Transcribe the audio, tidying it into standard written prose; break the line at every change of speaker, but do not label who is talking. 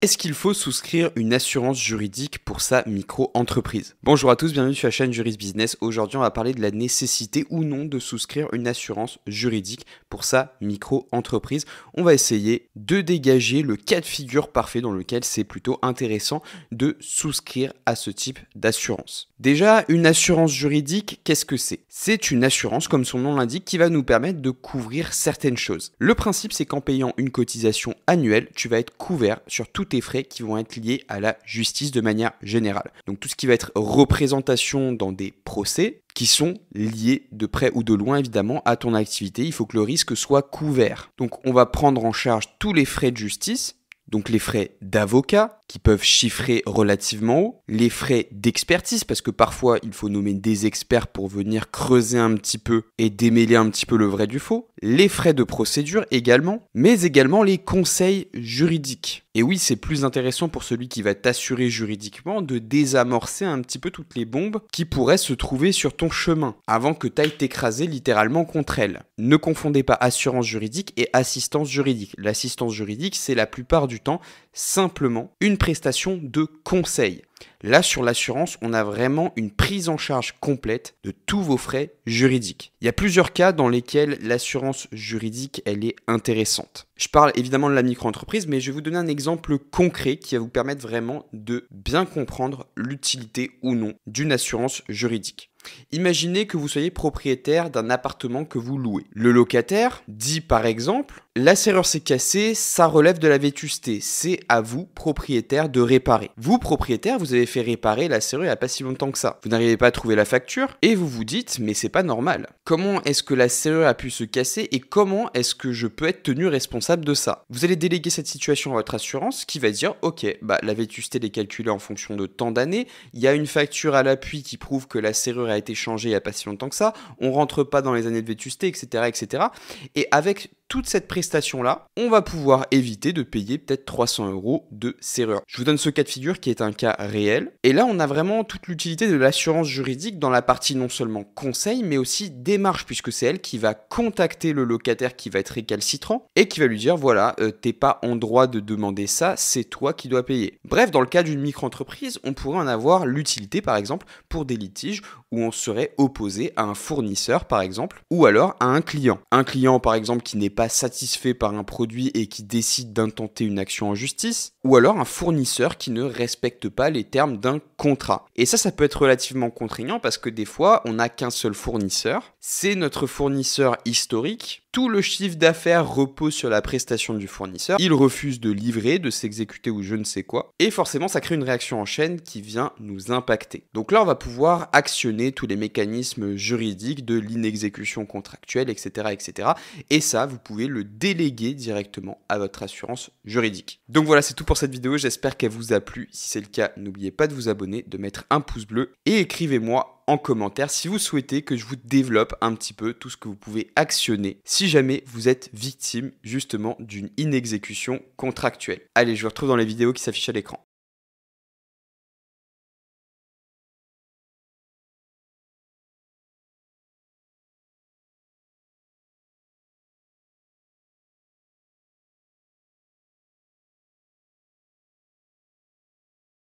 Est-ce qu'il faut souscrire une assurance juridique pour sa micro-entreprise? Bonjour à tous, bienvenue sur la chaîne Juris Business. Aujourd'hui, on va parler de la nécessité ou non de souscrire une assurance juridique pour sa micro-entreprise. On va essayer de dégager le cas de figure parfait dans lequel c'est plutôt intéressant de souscrire à ce type d'assurance. Déjà, une assurance juridique, qu'est-ce que c'est? C'est une assurance, comme son nom l'indique, qui va nous permettre de couvrir certaines choses. Le principe, c'est qu'en payant une cotisation annuelle, tu vas être couvert sur tous tes frais qui vont être liés à la justice de manière générale. Donc tout ce qui va être représentation dans des procès qui sont liés de près ou de loin évidemment à ton activité, il faut que le risque soit couvert. Donc on va prendre en charge tous les frais de justice, donc les frais d'avocat qui peuvent chiffrer relativement haut, les frais d'expertise parce que parfois il faut nommer des experts pour venir creuser un petit peu et démêler un petit peu le vrai du faux, les frais de procédure également, mais également les conseils juridiques. Et oui, c'est plus intéressant pour celui qui va t'assurer juridiquement de désamorcer un petit peu toutes les bombes qui pourraient se trouver sur ton chemin avant que tu ailles t'écraser littéralement contre elles. Ne confondez pas assurance juridique et assistance juridique. L'assistance juridique, c'est la plupart du temps simplement une prestation de conseil. Là, sur l'assurance, on a vraiment une prise en charge complète de tous vos frais juridiques. Il y a plusieurs cas dans lesquels l'assurance juridique, elle est intéressante. Je parle évidemment de la micro-entreprise, mais je vais vous donner un exemple concret qui va vous permettre vraiment de bien comprendre l'utilité ou non d'une assurance juridique. Imaginez que vous soyez propriétaire d'un appartement que vous louez. Le locataire dit par exemple « La serrure s'est cassée, ça relève de la vétusté, c'est à vous, propriétaire, de réparer. » Vous, propriétaire, vous avez fait réparer la serrure il n'y a pas si longtemps que ça. Vous n'arrivez pas à trouver la facture et vous vous dites « Mais c'est pas normal. Comment est-ce que la serrure a pu se casser et comment est-ce que je peux être tenu responsable de ça ?» Vous allez déléguer cette situation à votre assurance qui va dire « Ok, la vétusté est calculée en fonction de tant d'années, il y a une facture à l'appui qui prouve que la serrure a été changée il n'y a pas si longtemps que ça, on rentre pas dans les années de vétusté, etc. etc. » Et avec toute cette prestation-là, on va pouvoir éviter de payer peut-être 300 € de serrure. Je vous donne ce cas de figure qui est un cas réel. Et là, on a vraiment toute l'utilité de l'assurance juridique dans la partie non seulement conseil, mais aussi démarche, puisque c'est elle qui va contacter le locataire qui va être récalcitrant et qui va lui dire, voilà, t'es pas en droit de demander ça, c'est toi qui dois payer. Bref, dans le cas d'une micro-entreprise, on pourrait en avoir l'utilité, par exemple, pour des litiges où on serait opposé à un fournisseur, par exemple, ou alors à un client. Un client, par exemple, qui n'est pas satisfait par un produit et qui décide d'intenter une action en justice, ou alors un fournisseur qui ne respecte pas les termes d'un contrat. Et ça peut être relativement contraignant parce que des fois, on n'a qu'un seul fournisseur, c'est notre fournisseur historique. Tout le chiffre d'affaires repose sur la prestation du fournisseur. Il refuse de livrer, de s'exécuter ou je ne sais quoi. Et forcément, ça crée une réaction en chaîne qui vient nous impacter. Donc là, on va pouvoir actionner tous les mécanismes juridiques de l'inexécution contractuelle, etc., etc. Et ça, vous pouvez le déléguer directement à votre assurance juridique. Donc voilà, c'est tout pour cette vidéo. J'espère qu'elle vous a plu. Si c'est le cas, n'oubliez pas de vous abonner, de mettre un pouce bleu et écrivez-moi en commentaire si vous souhaitez que je vous développe un petit peu tout ce que vous pouvez actionner si jamais vous êtes victime justement d'une inexécution contractuelle. Allez, je vous retrouve dans les vidéos qui s'affichent à l'écran.